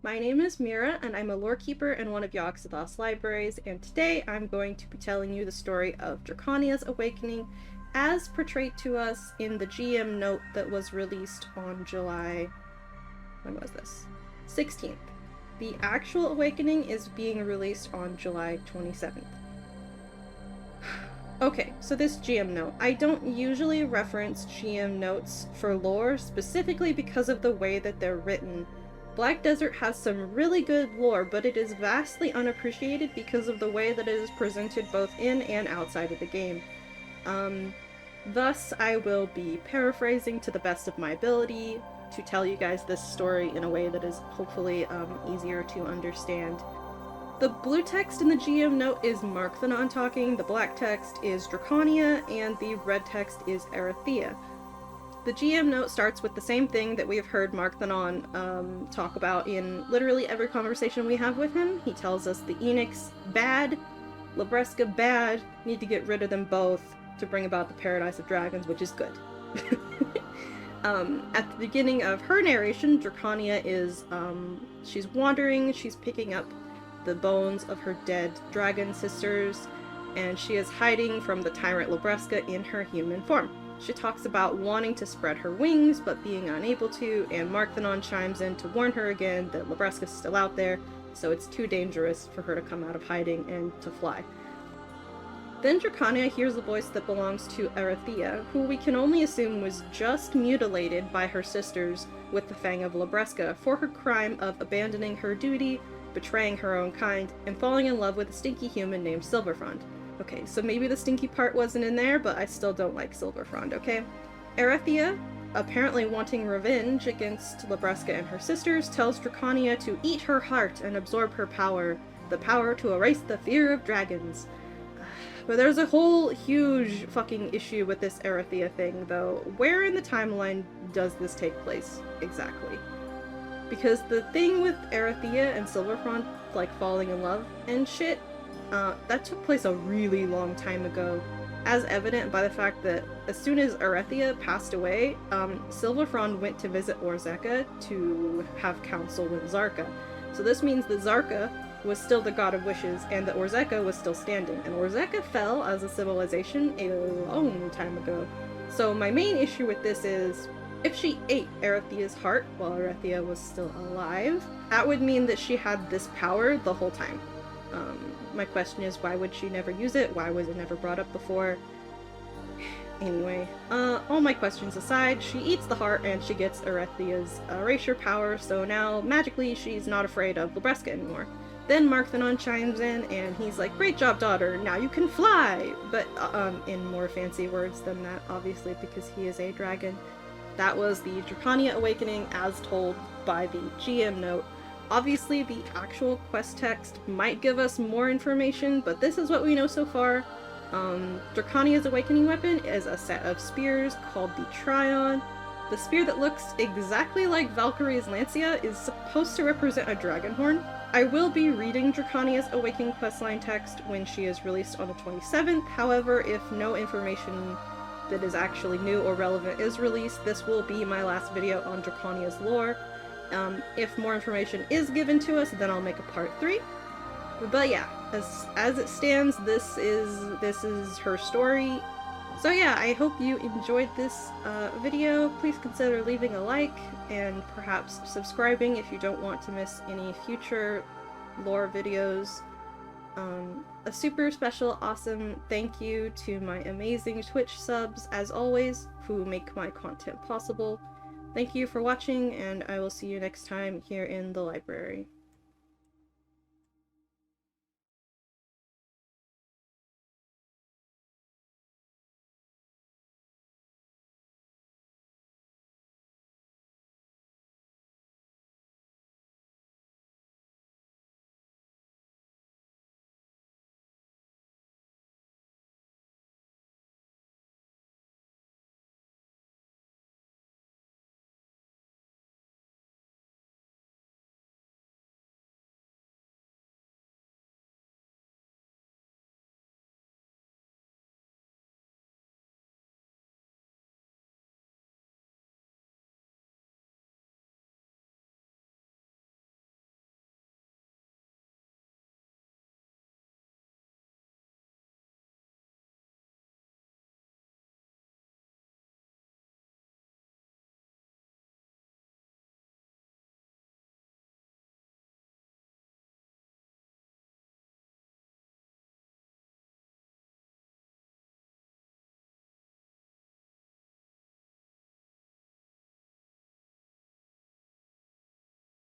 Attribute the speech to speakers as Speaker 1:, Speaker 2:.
Speaker 1: My name is Meerah, and I'm a Lorekeeper in one of Yogg-Sothoth's libraries, and today I'm going to be telling you the story of Drakania's awakening as portrayed to us in the GM note that was released on July... when was this? 16th. The actual awakening is being released on July 27th. Okay, so this GM note. I don't usually reference GM notes for lore, specifically because of the way that they're written. Black Desert has some really good lore, but it is vastly unappreciated because of the way that it is presented both in and outside of the game. Thus, I will be paraphrasing to the best of my ability to tell you guys this story in a way that is hopefully easier to understand. The blue text in the GM note is Markthanon talking, the black text is Drakania, and the red text is Erethea. The GM note starts with the same thing that we have heard Markthanon talk about in literally every conversation we have with him. He tells us the Enix bad, Libresca bad, need to get rid of them both to bring about the Paradise of Dragons, which is good. At the beginning of her narration, Drakania is, she's wandering, she's picking up the bones of her dead dragon sisters, and she is hiding from the tyrant Libresca in her human form. She talks about wanting to spread her wings, but being unable to, and Markthanon chimes in to warn her again that Libresca's still out there, so it's too dangerous for her to come out of hiding and to fly. Then Drakania hears a voice that belongs to Erethea, who we can only assume was just mutilated by her sisters with the Fang of Libresca for her crime of abandoning her duty, betraying her own kind, and falling in love with a stinky human named Silverfrond. Okay, so maybe the stinky part wasn't in there, but I still don't like Silverfrond, okay? Erethea, apparently wanting revenge against Libresca and her sisters, tells Drakania to eat her heart and absorb her power, the power to erase the fear of dragons. But there's a whole huge fucking issue with this Erethea thing, though. Where in the timeline does this take place, exactly? Because the thing with Erethea and Silverfrond, like, falling in love and shit, that took place a really long time ago, as evident by the fact that as soon as Erethea passed away, Silverfrond went to visit Orzeka to have counsel with Zarka. So this means that Zarka was still the god of wishes, and that Orzeka was still standing, and Orzeka fell as a civilization a long time ago. So my main issue with this is, if she ate Erethea's heart while Erethea was still alive, that would mean that she had this power the whole time. My question is, why would she never use it? Why was it never brought up before? Anyway, all my questions aside, she eats the heart and she gets Erethea's erasure power, so now magically she's not afraid of Libresca anymore. Then Markthanon chimes in and he's like, "Great job, daughter, now you can fly!" But in more fancy words than that, obviously, because he is a dragon. That was the Drakania awakening as told by the GM note. Obviously, the actual quest text might give us more information, but this is what we know so far. Drakania's awakening weapon is a set of spears called the Tryon. The spear that looks exactly like Valkyrie's Lancia is supposed to represent a dragon horn. I will be reading Drakania's awakening questline text when she is released on the 27th, however, if no information that is actually new or relevant is released, this will be my last video on Drakania's lore. If more information is given to us, then I'll make a part 3. But yeah, as it stands, this is her story. So yeah, I hope you enjoyed this video. Please consider leaving a like and perhaps subscribing if you don't want to miss any future lore videos. A super special awesome thank you to my amazing Twitch subs, as always, who make my content possible. Thank you for watching, and I will see you next time here in the library.